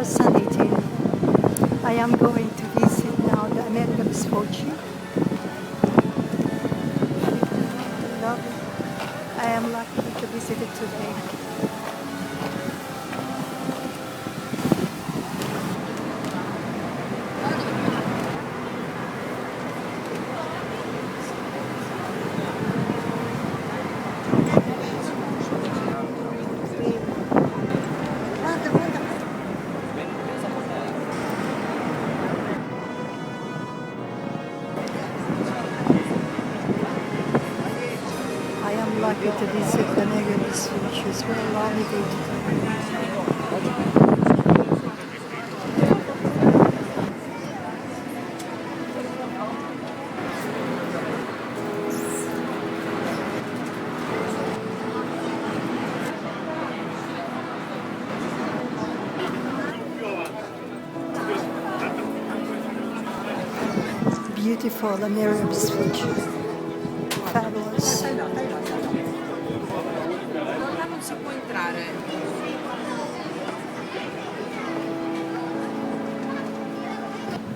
2018. I am going to visit now the AMERIGO VESPUCCI. I am lucky to visit it today. I am lucky to visit the AMERIGO VESPUCCI. It's very lovely day today. Beautiful AMERIGO VESPUCCI. Fabulous. Non si può entrare.